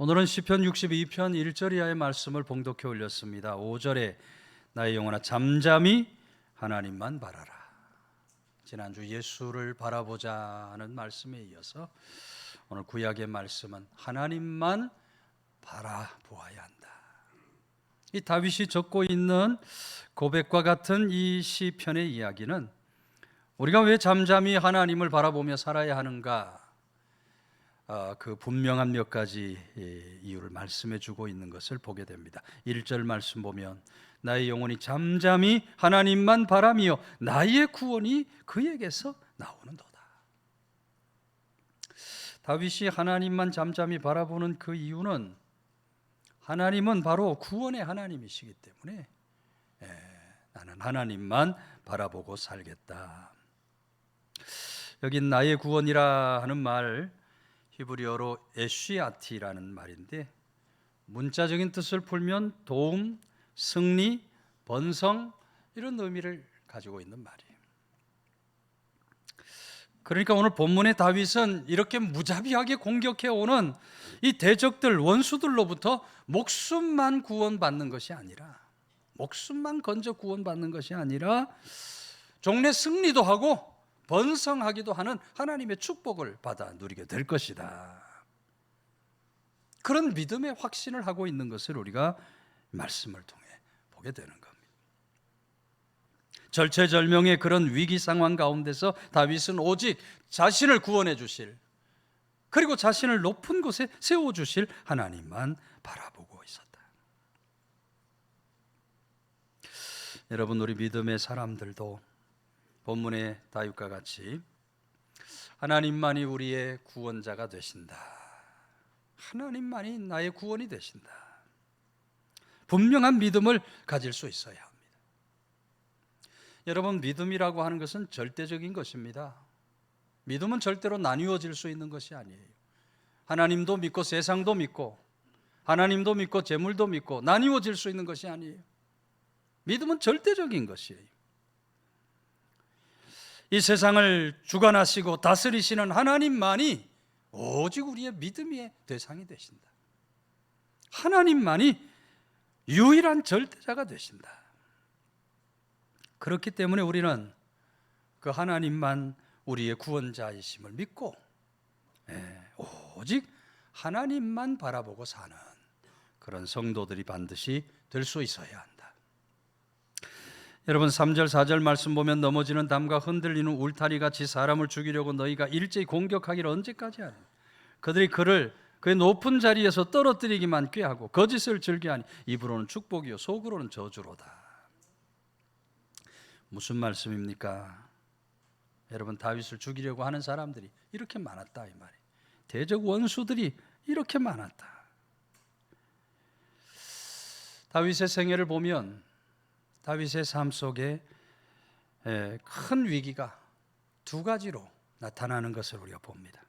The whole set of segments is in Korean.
오늘은 시편 62편 1절 이하의 말씀을 봉독해 올렸습니다. 5절에 나의 영혼아 잠잠히 하나님만 바라라. 지난주 예수를 바라보자 하는 말씀에 이어서 오늘 구약의 말씀은 하나님만 바라보아야 한다. 이 다윗이 적고 있는 고백과 같은 이 시편의 이야기는 우리가 왜 잠잠히 하나님을 바라보며 살아야 하는가, 그 분명한 몇 가지 이유를 말씀해 주고 있는 것을 보게 됩니다. 1절 말씀 보면 나의 영혼이 잠잠히 하나님만 바라며 나의 구원이 그에게서 나오는도다. 다윗이 하나님만 잠잠히 바라보는 그 이유는 하나님은 바로 구원의 하나님이시기 때문에 나는 하나님만 바라보고 살겠다. 여기 나의 구원이라 하는 말 히브리어로 에쉬아티라는 말인데 문자적인 뜻을 풀면 도움, 승리, 번성 이런 의미를 가지고 있는 말이에요. 그러니까 오늘 본문의 다윗은 이렇게 무자비하게 공격해오는 이 대적들, 원수들로부터 목숨만 구원받는 것이 아니라, 목숨만 건져 구원받는 것이 아니라 종래 승리도 하고 번성하기도 하는 하나님의 축복을 받아 누리게 될 것이다. 그런 믿음의 확신을 하고 있는 것을 우리가 말씀을 통해 보게 되는 겁니다. 절체절명의 그런 위기 상황 가운데서 다윗은 오직 자신을 구원해 주실, 그리고 자신을 높은 곳에 세워주실 하나님만 바라보고 있었다. 여러분, 우리 믿음의 사람들도 본문의 다윗과 같이 하나님만이 우리의 구원자가 되신다, 하나님만이 나의 구원이 되신다, 분명한 믿음을 가질 수 있어야 합니다. 여러분, 믿음이라고 하는 것은 절대적인 것입니다. 믿음은 절대로 나뉘어질 수 있는 것이 아니에요. 하나님도 믿고 세상도 믿고, 하나님도 믿고 재물도 믿고 나뉘어질 수 있는 것이 아니에요. 믿음은 절대적인 것이에요. 이 세상을 주관하시고 다스리시는 하나님만이 오직 우리의 믿음의 대상이 되신다. 하나님만이 유일한 절대자가 되신다. 그렇기 때문에 우리는 그 하나님만 우리의 구원자이심을 믿고 오직 하나님만 바라보고 사는 그런 성도들이 반드시 될 수 있어야 한다. 여러분, 3절 4절 말씀 보면 넘어지는 담과 흔들리는 울타리같이 사람을 죽이려고 너희가 일제히 공격하기를 언제까지 하니? 그들이 그를 그의 높은 자리에서 떨어뜨리기만 꾀하고 거짓을 즐겨하니 입으로는 축복이요 속으로는 저주로다. 무슨 말씀입니까? 여러분, 다윗을 죽이려고 하는 사람들이 이렇게 많았다 이 말이에요. 대적 원수들이 이렇게 많았다. 다윗의 생애를 보면 다윗의 삶 속에 큰 위기가 두 가지로 나타나는 것을 우리가 봅니다.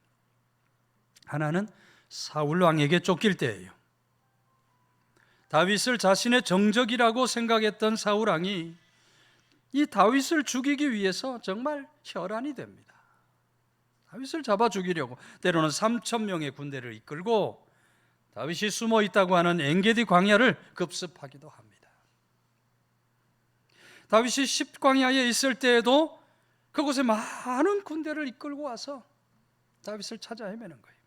하나는 사울 왕에게 쫓길 때예요. 다윗을 자신의 정적이라고 생각했던 사울 왕이 이 다윗을 죽이기 위해서 정말 혈안이 됩니다. 다윗을 잡아 죽이려고 때로는 3,000명의 군대를 이끌고 다윗이 숨어 있다고 하는 엔게디 광야를 급습하기도 합니다. 다윗이 십광야에 있을 때에도 그곳에 많은 군대를 이끌고 와서 다윗을 찾아 헤매는 거예요.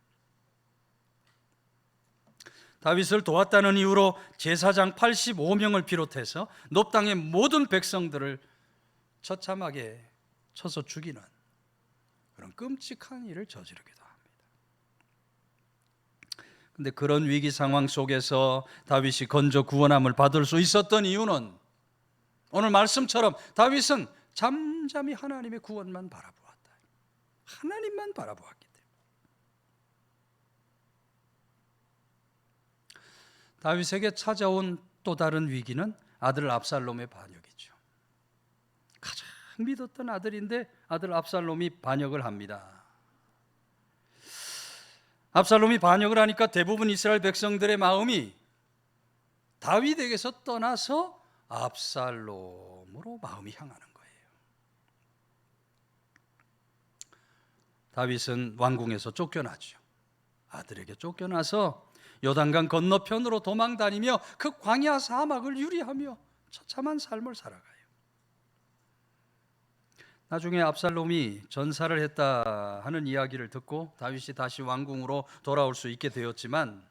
다윗을 도왔다는 이유로 제사장 85명을 비롯해서 놋 땅의 모든 백성들을 처참하게 쳐서 죽이는 그런 끔찍한 일을 저지르기도 합니다. 그런데 그런 위기 상황 속에서 다윗이 건져 구원함을 받을 수 있었던 이유는 오늘 말씀처럼 다윗은 잠잠히 하나님의 구원만 바라보았다. 하나님만 바라보았기 때문에. 다윗에게 찾아온 또 다른 위기는 아들 압살롬의 반역이죠. 가장 믿었던 아들인데 아들 압살롬이 반역을 합니다. 압살롬이 반역을 하니까 대부분 이스라엘 백성들의 마음이 다윗에게서 떠나서 압살롬으로 마음이 향하는 거예요. 다윗은 왕궁에서 쫓겨나죠. 아들에게 쫓겨나서 요단강 건너편으로 도망 다니며 그 광야 사막을 유리하며 처참한 삶을 살아가요. 나중에 압살롬이 전사를 했다 하는 이야기를 듣고 다윗이 다시 왕궁으로 돌아올 수 있게 되었지만,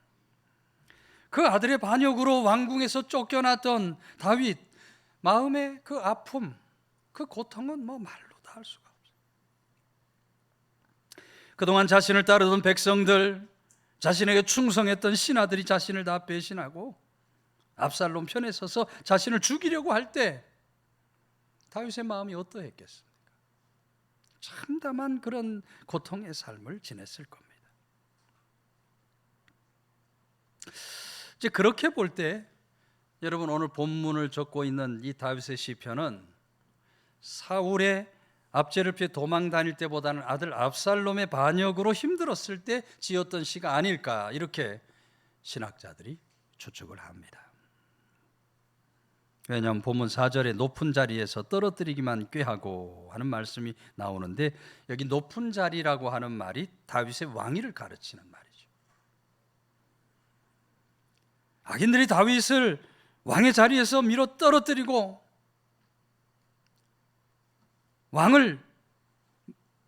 그 아들의 반역으로 왕궁에서 쫓겨났던 다윗 마음의 그 아픔, 그 고통은 말로 다 할 수가 없어요. 그동안 자신을 따르던 백성들, 자신에게 충성했던 신하들이 자신을 다 배신하고 압살롬 편에 서서 자신을 죽이려고 할 때 다윗의 마음이 어떠했겠습니까? 참담한 그런 고통의 삶을 지냈을 겁니다. 이제 그렇게 볼 때 여러분, 오늘 본문을 적고 있는 이 다윗의 시편은 사울의 압제를 피해 도망 다닐 때보다는 아들 압살롬의 반역으로 힘들었을 때 지었던 시가 아닐까, 이렇게 신학자들이 추측을 합니다. 왜냐하면 본문 4절에 높은 자리에서 떨어뜨리기만 꾀하고 하는 말씀이 나오는데, 여기 높은 자리라고 하는 말이 다윗의 왕위를 가르치는 말이죠. 악인들이 다윗을 왕의 자리에서 밀어 떨어뜨리고 왕을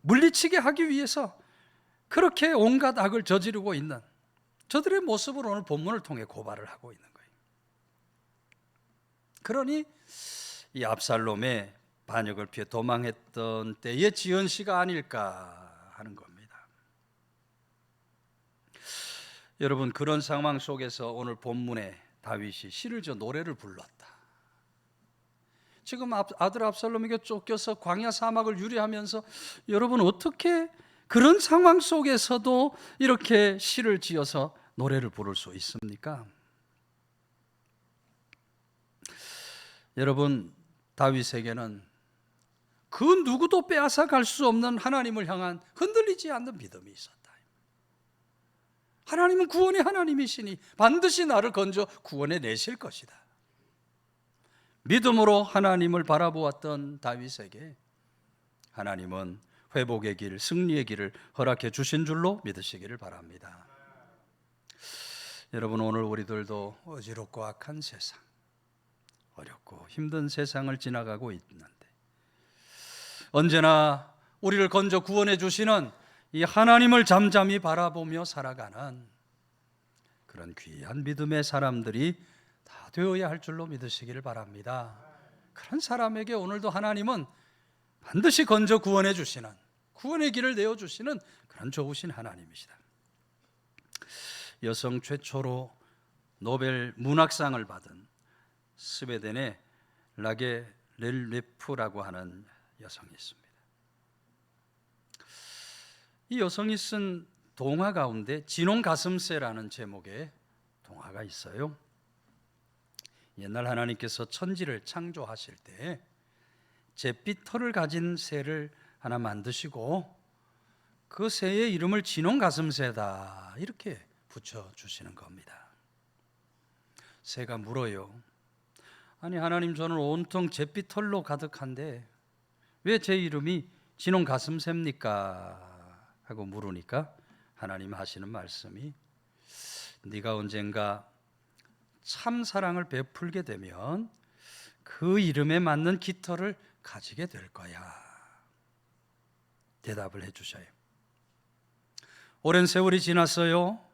물리치게 하기 위해서 그렇게 온갖 악을 저지르고 있는 저들의 모습을 오늘 본문을 통해 고발을 하고 있는 거예요. 그러니 이 압살롬의 반역을 피해 도망했던 때의 지은 시가 아닐까 하는 겁니다. 여러분, 그런 상황 속에서 오늘 본문에 다윗이 시를 지어 노래를 불렀다. 지금 아들 압살롬에게 쫓겨서 광야 사막을 유리하면서 여러분, 어떻게 그런 상황 속에서도 이렇게 시를 지어서 노래를 부를 수 있습니까? 여러분, 다윗에게는 그 누구도 빼앗아 갈 수 없는 하나님을 향한 흔들리지 않는 믿음이 있었다. 하나님은 구원의 하나님이시니 반드시 나를 건져 구원해 내실 것이다. 믿음으로 하나님을 바라보았던 다윗에게 하나님은 회복의 길, 승리의 길을 허락해 주신 줄로 믿으시기를 바랍니다. 여러분, 오늘 우리들도 어지럽고 악한 세상, 어렵고 힘든 세상을 지나가고 있는데, 언제나 우리를 건져 구원해 주시는 이 하나님을 잠잠히 바라보며 살아가는 그런 귀한 믿음의 사람들이 다 되어야 할 줄로 믿으시기를 바랍니다. 그런 사람에게 오늘도 하나님은 반드시 건져 구원해 주시는, 구원의 길을 내어주시는 그런 좋으신 하나님이시다. 여성 최초로 노벨 문학상을 받은 스웨덴의 라게 렐레프라고 하는 여성이 있습니다. 이 여성이 쓴 동화 가운데 진홍 가슴새라는 제목의 동화가 있어요. 옛날 하나님께서 천지를 창조하실 때 잿빛 털을 가진 새를 하나 만드시고 그 새의 이름을 진홍 가슴새다 이렇게 붙여주시는 겁니다. 새가 물어요. 아니 하나님, 저는 온통 잿빛 털로 가득한데 왜 제 이름이 진홍 가슴새입니까? 하고 물으니까 하나님 하시는 말씀이, 네가 언젠가 참 사랑을 베풀게 되면 그 이름에 맞는 깃털을 가지게 될 거야. 대답을 해주셔요. 오랜 세월이 지났어요.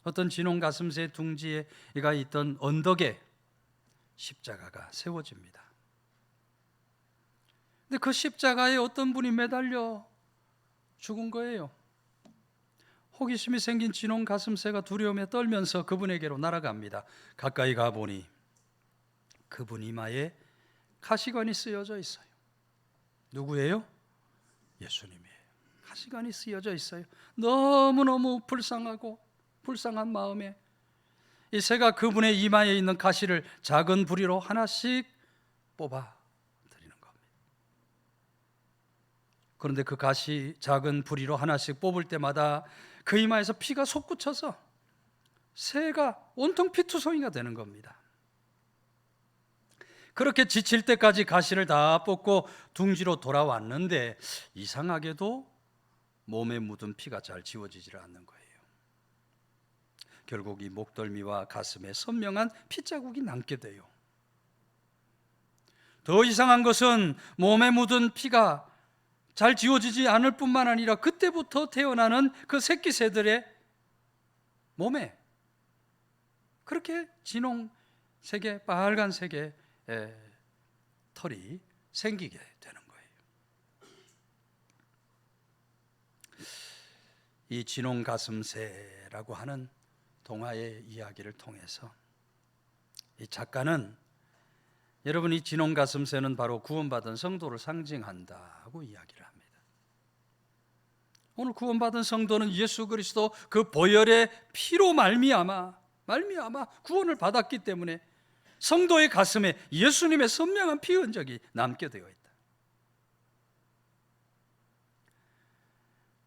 어떤 진홍 가슴새 둥지에가 있던 언덕에 십자가가 세워집니다. 근데 그 십자가에 어떤 분이 매달려 죽은 거예요. 호기심이 생긴 진홍 가슴새가 두려움에 떨면서 그분에게로 날아갑니다. 가까이 가보니 그분 이마에 가시관이 쓰여져 있어요. 누구예요? 예수님이에요. 가시관이 쓰여져 있어요. 너무너무 불쌍한 마음에 이 새가 그분의 이마에 있는 가시를 작은 부리로 하나씩 뽑아 드리는 겁니다. 그런데 그 가시 작은 부리로 하나씩 뽑을 때마다 그 이마에서 피가 솟구쳐서 새가 온통 피투성이가 되는 겁니다. 그렇게 지칠 때까지 가시를 다 뽑고 둥지로 돌아왔는데 이상하게도 몸에 묻은 피가 잘 지워지질 않는 거예요. 결국 이 목덜미와 가슴에 선명한 피자국이 남게 돼요. 더 이상한 것은 몸에 묻은 피가 잘 지워지지 않을 뿐만 아니라 그때부터 태어나는 그 새끼 새들의 몸에 그렇게 진홍색의 빨간색의 털이 생기게 되는 거예요. 이 진홍 가슴새라고 하는 동화의 이야기를 통해서 이 작가는 여러분 이 진홍 가슴새는 바로 구원받은 성도를 상징한다고 이야기를 합니다. 오늘 구원받은 성도는 예수 그리스도 그 보혈의 피로 말미암아 구원을 받았기 때문에 성도의 가슴에 예수님의 선명한 피 흔적이 남게 되어 있다.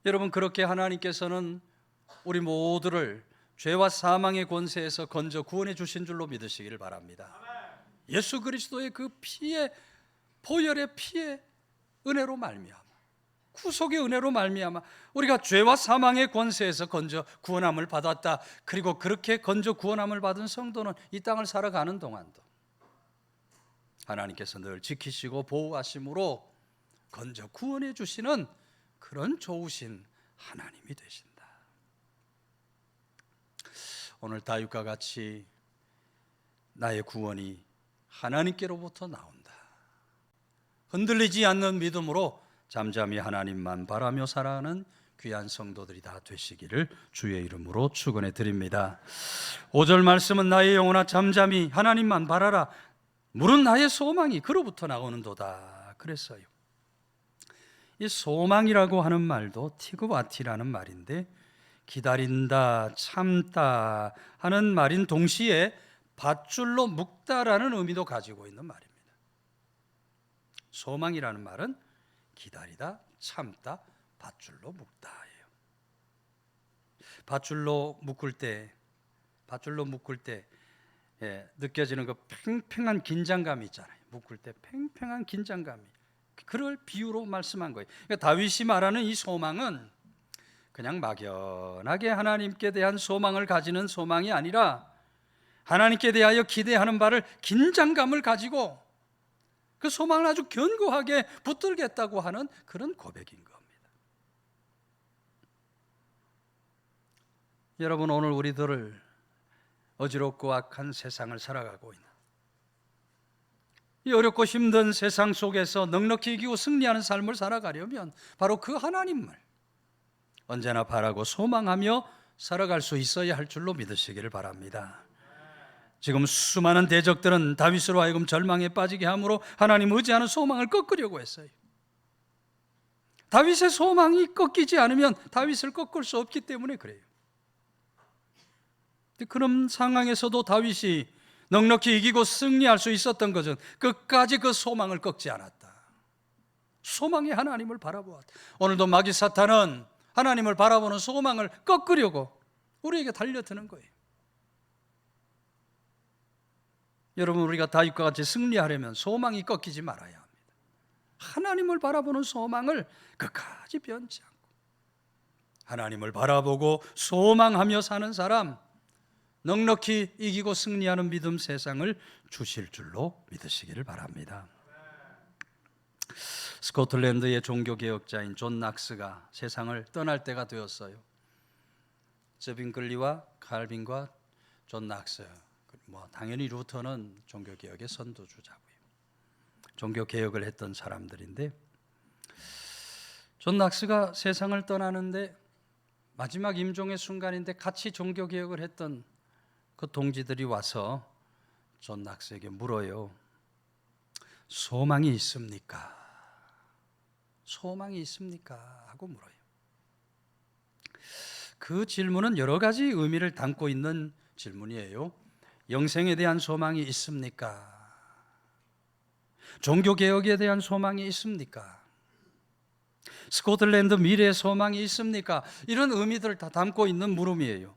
여러분 그렇게 하나님께서는 우리 모두를 죄와 사망의 권세에서 건져 구원해 주신 줄로 믿으시기를 바랍니다. 예수 그리스도의 그 피의 보혈의 피의 은혜로 말미암아 구속의 은혜로 말미암아 우리가 죄와 사망의 권세에서 건져 구원함을 받았다. 그리고 그렇게 건져 구원함을 받은 성도는 이 땅을 살아가는 동안도 하나님께서 늘 지키시고 보호하심으로 건져 구원해 주시는 그런 좋으신 하나님이 되신다. 오늘 다윗과 같이 나의 구원이 하나님께로부터 나온다. 흔들리지 않는 믿음으로 잠잠히 하나님만 바라며 살아가는 귀한 성도들이 다 되시기를 주의 이름으로 축원해 드립니다. 5절 말씀은 나의 영혼아 잠잠히 하나님만 바라라. 물은 나의 소망이 그로부터 나오는도다 그랬어요. 이 소망이라고 하는 말도 티그와티라는 말인데 기다린다, 참다 하는 말인 동시에 밧줄로 묶다라는 의미도 가지고 있는 말입니다. 소망이라는 말은 기다리다, 참다, 밧줄로 묶다예요. 밧줄로 묶을 때 느껴지는 그 팽팽한 긴장감이 있잖아요. 묶을 때 팽팽한 긴장감이 그걸 비유로 말씀한 거예요. 그러니까 다윗이 말하는 이 소망은 그냥 막연하게 하나님께 대한 소망을 가지는 소망이 아니라 하나님께 대하여 기대하는 바를 긴장감을 가지고 그 소망을 아주 견고하게 붙들겠다고 하는 그런 고백인 겁니다. 여러분 오늘 우리들을 어지럽고 악한 세상을 살아가고 있는 이 어렵고 힘든 세상 속에서 넉넉히 이기고 승리하는 삶을 살아가려면 바로 그 하나님을 언제나 바라고 소망하며 살아갈 수 있어야 할 줄로 믿으시기를 바랍니다. 지금 수많은 대적들은 다윗으로 하여금 절망에 빠지게 함으로 하나님 의지하는 소망을 꺾으려고 했어요. 다윗의 소망이 꺾이지 않으면 다윗을 꺾을 수 없기 때문에 그래요. 그런 상황에서도 다윗이 넉넉히 이기고 승리할 수 있었던 것은 끝까지 그 소망을 꺾지 않았다. 소망의 하나님을 바라보았다. 오늘도 마귀 사탄은 하나님을 바라보는 소망을 꺾으려고 우리에게 달려드는 거예요. 여러분 우리가 다윗과 같이 승리하려면 소망이 꺾이지 말아야 합니다. 하나님을 바라보는 소망을 끝까지 변치 않고 하나님을 바라보고 소망하며 사는 사람 넉넉히 이기고 승리하는 믿음 세상을 주실 줄로 믿으시기를 바랍니다. 스코틀랜드의 종교개혁자인 존 낙스가 세상을 떠날 때가 되었어요. 저빙글리와 칼빈과 존 낙스, 당연히 루터는 종교개혁의 선두주자고요. 종교개혁을 했던 사람들인데 존 낙스가 세상을 떠나는데 마지막 임종의 순간인데 같이 종교개혁을 했던 그 동지들이 와서 존 낙스에게 물어요. 소망이 있습니까? 소망이 있습니까? 하고 물어요. 그 질문은 여러 가지 의미를 담고 있는 질문이에요. 영생에 대한 소망이 있습니까? 종교개혁에 대한 소망이 있습니까? 스코틀랜드 미래의 소망이 있습니까? 이런 의미들을 다 담고 있는 물음이에요.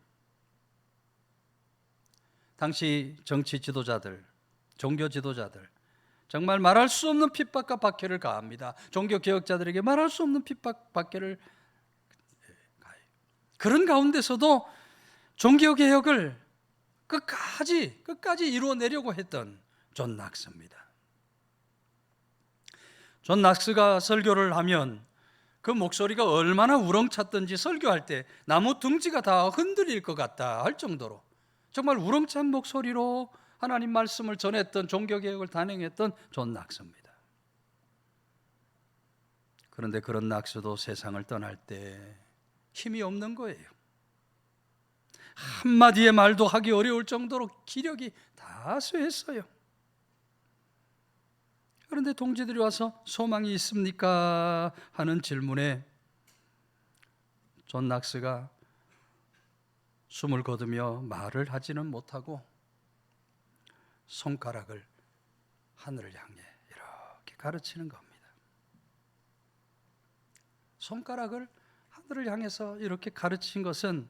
당시 정치 지도자들, 종교 지도자들 정말 말할 수 없는 핍박과 박해를 가합니다. 종교 개혁자들에게 말할 수 없는 핍박 박해를 가해요. 그런 가운데서도 종교개혁을 끝까지 이루어내려고 했던 존 낙스입니다. 존 낙스가 설교를 하면 그 목소리가 얼마나 우렁찼던지 설교할 때 나무 둥지가 다 흔들릴 것 같다 할 정도로 정말 우렁찬 목소리로 하나님 말씀을 전했던, 종교개혁을 단행했던 존 낙스입니다. 그런데 그런 낙스도 세상을 떠날 때 힘이 없는 거예요. 한마디의 말도 하기 어려울 정도로 기력이 다 쇠했어요. 그런데 동지들이 와서 소망이 있습니까? 하는 질문에 존 낙스가 숨을 거두며 말을 하지는 못하고 손가락을 하늘을 향해 이렇게 가르치는 겁니다. 손가락을 하늘을 향해서 이렇게 가르친 것은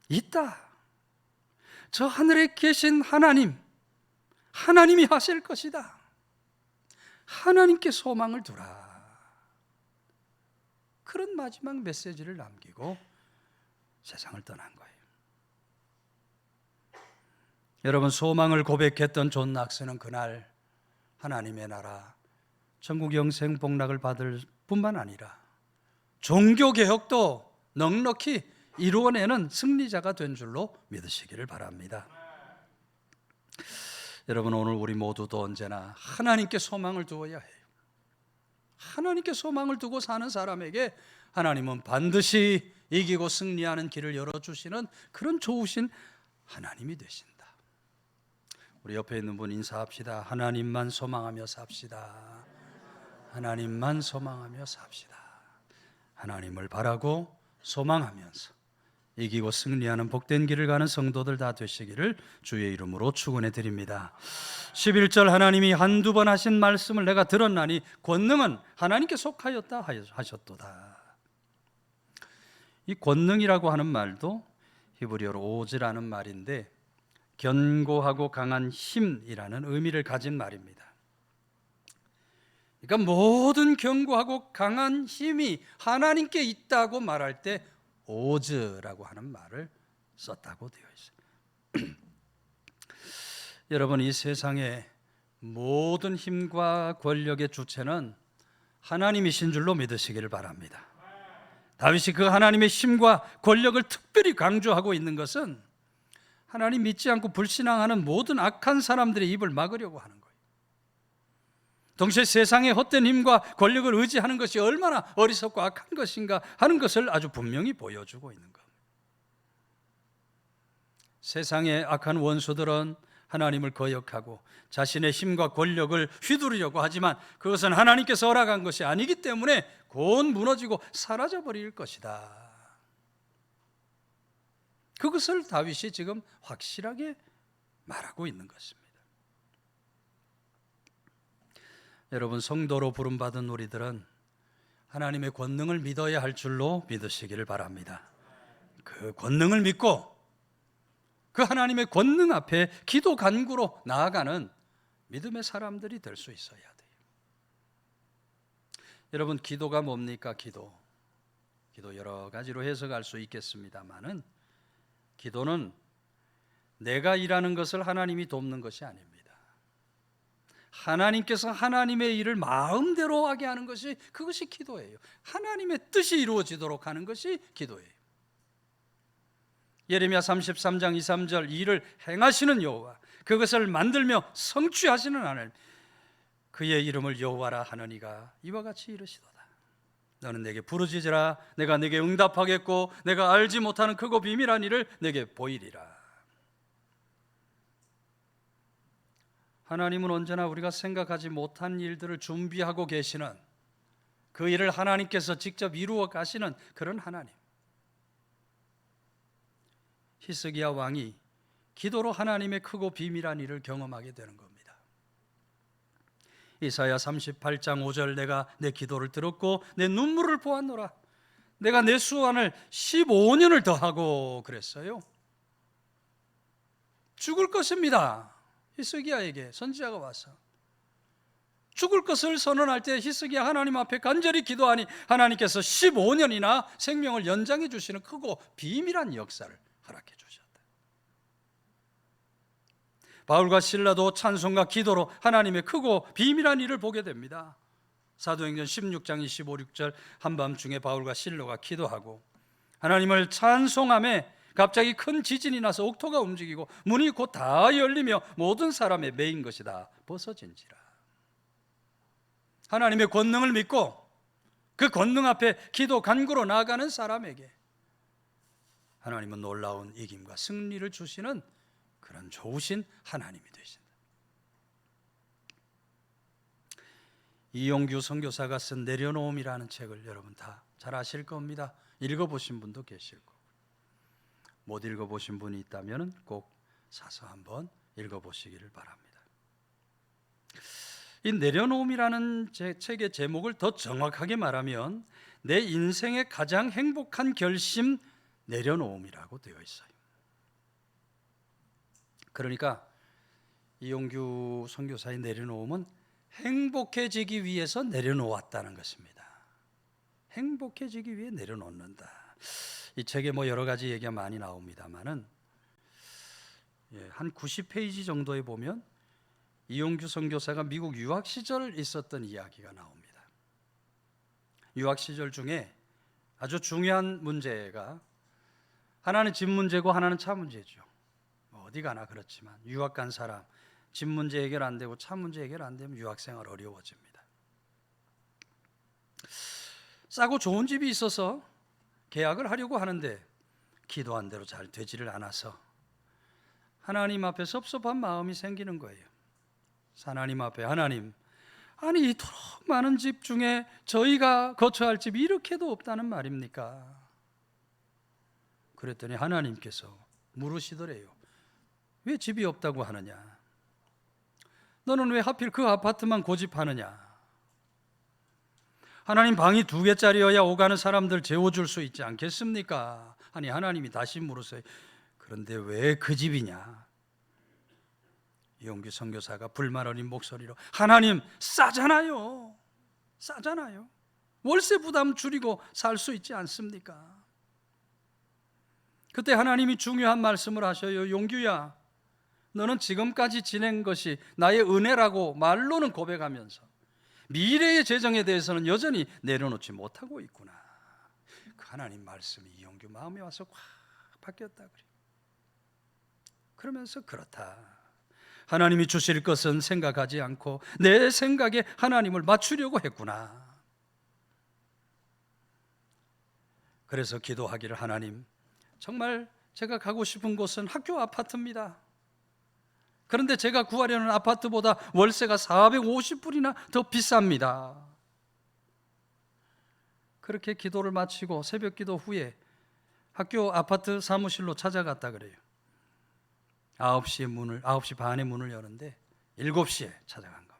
있다. 저 하늘에 계신 하나님이 하실 것이다. 하나님께 소망을 두라. 그런 마지막 메시지를 남기고 세상을 떠난 거예요. 여러분, 소망을 고백했던 존 낙스는 그날 하나님의 나라 천국 영생 복락을 받을 뿐만 아니라 종교개혁도 넉넉히 이루어내는 승리자가 된 줄로 믿으시기를 바랍니다. 여러분, 오늘 우리 모두도 언제나 하나님께 소망을 두어야 해요. 하나님께 소망을 두고 사는 사람에게 하나님은 반드시 이기고 승리하는 길을 열어주시는 그런 좋으신 하나님이 되신다. 우리 옆에 있는 분 인사합시다. 하나님만 소망하며 삽시다. 하나님만 소망하며 삽시다. 하나님을 바라고 소망하면서 이기고 승리하는 복된 길을 가는 성도들 다 되시기를 주의 이름으로 축원해 드립니다. 11절 하나님이 한두 번 하신 말씀을 내가 들었나니 권능은 하나님께 속하였다 하셨도다. 이 권능이라고 하는 말도 히브리어로 오즈라는 말인데 견고하고 강한 힘이라는 의미를 가진 말입니다. 그러니까 모든 견고하고 강한 힘이 하나님께 있다고 말할 때 오즈라고 하는 말을 썼다고 되어 있어요. 여러분, 이 세상의 모든 힘과 권력의 주체는 하나님이신 줄로 믿으시기를 바랍니다. 다윗이 그 하나님의 힘과 권력을 특별히 강조하고 있는 것은 하나님 믿지 않고 불신앙하는 모든 악한 사람들의 입을 막으려고 하는 거예요. 동시에 세상의 헛된 힘과 권력을 의지하는 것이 얼마나 어리석고 악한 것인가 하는 것을 아주 분명히 보여주고 있는 겁니다. 세상의 악한 원수들은 하나님을 거역하고 자신의 힘과 권력을 휘두르려고 하지만 그것은 하나님께서 허락한 것이 아니기 때문에 곧 무너지고 사라져버릴 것이다. 그것을 다윗이 지금 확실하게 말하고 있는 것입니다. 여러분, 성도로 부름받은 우리들은 하나님의 권능을 믿어야 할 줄로 믿으시기를 바랍니다. 그 권능을 믿고 그 하나님의 권능 앞에 기도 간구로 나아가는 믿음의 사람들이 될 수 있어야 돼요. 여러분, 기도가 뭡니까? 기도 여러 가지로 해석할 수 있겠습니다만은 기도는 내가 일하는 것을 하나님이 돕는 것이 아닙니다. 하나님께서 하나님의 일을 마음대로 하게 하는 것이 그것이 기도예요. 하나님의 뜻이 이루어지도록 하는 것이 기도예요. 예레미야 33장 2, 3절 일을 행하시는 여호와 그것을 만들며 성취하시는 하나님 그의 이름을 여호와라 하느니가 이와 같이 이르시도다. 너는 내게 부르짖으라 내가 내게 응답하겠고 내가 알지 못하는 크고 비밀한 일을 내게 보이리라. 하나님은 언제나 우리가 생각하지 못한 일들을 준비하고 계시는 그 일을 하나님께서 직접 이루어 가시는 그런 하나님. 히스기야 왕이 기도로 하나님의 크고 비밀한 일을 경험하게 되는 겁니다. 이사야 38장 5절 내가 내 기도를 들었고 내 눈물을 보았노라. 내가 내 수완을 15년을 더하고 그랬어요. 죽을 것입니다. 히스기야에게 선지자가 와서 죽을 것을 선언할 때 히스기야 하나님 앞에 간절히 기도하니 하나님께서 15년이나 생명을 연장해 주시는 크고 비밀한 역사를 허락해 주셨다. 바울과 실라도 찬송과 기도로 하나님의 크고 비밀한 일을 보게 됩니다. 사도행전 16장 25, 6절 한밤중에 바울과 실로가 기도하고 하나님을 찬송하며 갑자기 큰 지진이 나서 옥토가 움직이고 문이 곧 다 열리며 모든 사람의 매인 것이 다 벗어진지라. 하나님의 권능을 믿고 그 권능 앞에 기도 간구로 나아가는 사람에게 하나님은 놀라운 이김과 승리를 주시는 그런 좋으신 하나님이 되신다. 이용규 선교사가 쓴 내려놓음이라는 책을 여러분 다 잘 아실 겁니다. 읽어보신 분도 계실 거고, 못 읽어보신 분이 있다면 꼭 사서 한번 읽어보시기를 바랍니다. 이 내려놓음이라는 책의 제목을 더 정확하게 말하면 내 인생의 가장 행복한 결심 내려놓음이라고 되어 있어요. 그러니까 이용규 선교사의 내려놓음은 행복해지기 위해서 내려놓았다는 것입니다. 행복해지기 위해 내려놓는다. 이 책에 여러 가지 얘기가 많이 나옵니다만은 한 90페이지 정도에 보면 이용규 선교사가 미국 유학 시절 있었던 이야기가 나옵니다. 유학 시절 중에 아주 중요한 문제가 하나는 집 문제고 하나는 차 문제죠. 어디 가나 그렇지만 유학 간 사람 집 문제 해결 안 되고 차 문제 해결 안 되면 유학 생활 어려워집니다. 싸고 좋은 집이 있어서 계약을 하려고 하는데 기도한 대로 잘 되지를 않아서 하나님 앞에 섭섭한 마음이 생기는 거예요. 하나님 앞에 하나님, 아니 이토록 많은 집 중에 저희가 거처할 집이 이렇게도 없다는 말입니까? 그랬더니 하나님께서 물으시더래요. 왜 집이 없다고 하느냐? 너는 왜 하필 그 아파트만 고집하느냐? 하나님 방이 2개짜리여야 오가는 사람들 재워줄 수 있지 않겠습니까? 아니 하나님이 다시 물으세요. 그런데 왜 그 집이냐? 이용규 선교사가 불만 어린 목소리로 하나님 싸잖아요. 싸잖아요. 월세 부담 줄이고 살 수 있지 않습니까? 그때 하나님이 중요한 말씀을 하셔요. 용규야, 너는 지금까지 지낸 것이 나의 은혜라고 말로는 고백하면서 미래의 재정에 대해서는 여전히 내려놓지 못하고 있구나. 그 하나님 말씀이 이용규 마음에 와서 확 바뀌었다 그래요. 그러면서 그렇다. 하나님이 주실 것은 생각하지 않고 내 생각에 하나님을 맞추려고 했구나. 그래서 기도하기를 하나님, 정말 제가 가고 싶은 곳은 학교 아파트입니다. 그런데 제가 구하려는 아파트보다 월세가 450불이나 더 비쌉니다. 그렇게 기도를 마치고 새벽 기도 후에 학교 아파트 사무실로 찾아갔다 그래요. 9시 반에 문을 여는데 7시에 찾아간 겁니다.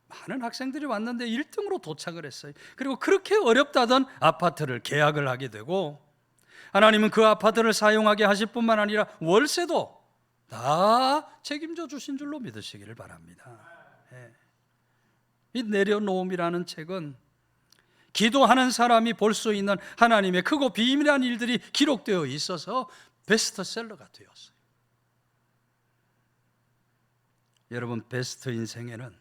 많은 학생들이 왔는데 1등으로 도착을 했어요. 그리고 그렇게 어렵다던 아파트를 계약을 하게 되고 하나님은 그 아파트를 사용하게 하실 뿐만 아니라 월세도 다 책임져 주신 줄로 믿으시기를 바랍니다. 이 내려놓음이라는 책은 기도하는 사람이 볼 수 있는 하나님의 크고 비밀한 일들이 기록되어 있어서 베스트셀러가 되었어요. 여러분, 베스트 인생에는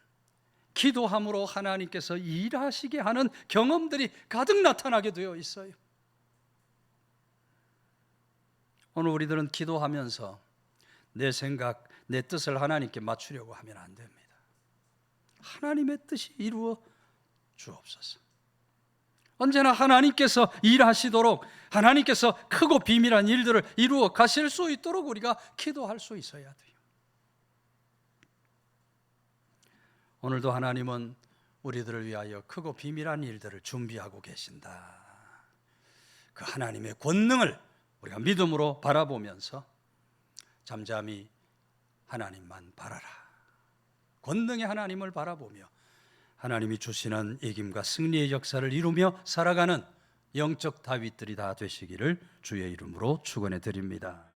기도함으로 하나님께서 일하시게 하는 경험들이 가득 나타나게 되어 있어요. 오늘 우리들은 기도하면서 내 생각, 내 뜻을 하나님께 맞추려고 하면 안 됩니다. 하나님의 뜻이 이루어 주옵소서. 언제나 하나님께서 일하시도록 하나님께서 크고 비밀한 일들을 이루어 가실 수 있도록 우리가 기도할 수 있어야 돼요. 오늘도 하나님은 우리들을 위하여 크고 비밀한 일들을 준비하고 계신다. 그 하나님의 권능을 우리가 믿음으로 바라보면서 잠잠히 하나님만 바라라. 권능의 하나님을 바라보며 하나님이 주시는 이김과 승리의 역사를 이루며 살아가는 영적 다윗들이 다 되시기를 주의 이름으로 축원해 드립니다.